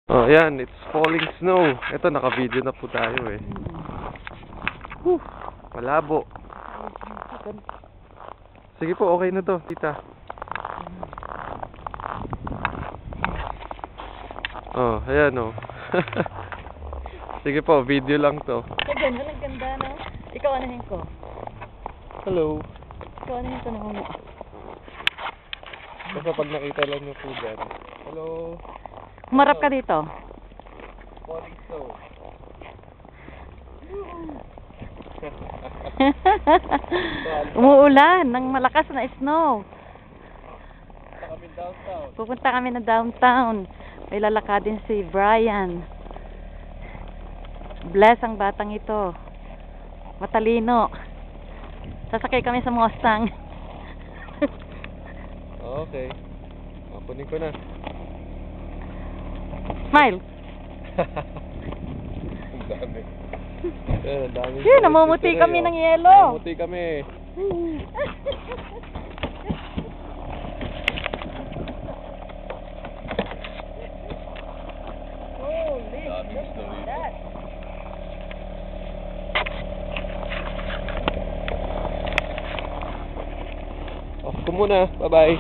Oh, yan. It's falling snow. Ito, naka-video na po tayo eh. Whew, malabo. Sige po, okay na to, tita. Oh, ayan oh. Sige po, video lang to. Ganda, ang ganda, no? Ikaw anahin ko. Hello. Ikaw anahin ko na mo. Basta pag nakita lang nyo po dyan. Hello. Humarap ka dito. Falling snow. Umuulan ng malakas na snow. Kami downtown. Pupunta kami na downtown. May lalakadin si Brian. Bless ang batang ito. Matalino. Sasakay kami sa Mustang. Okay. Kunin ko na. Smile. Ang dami. Ang dami. Namumuti kami ng yelo. Namumuti kami. Holy, look at that. Off ko muna. Bye-bye.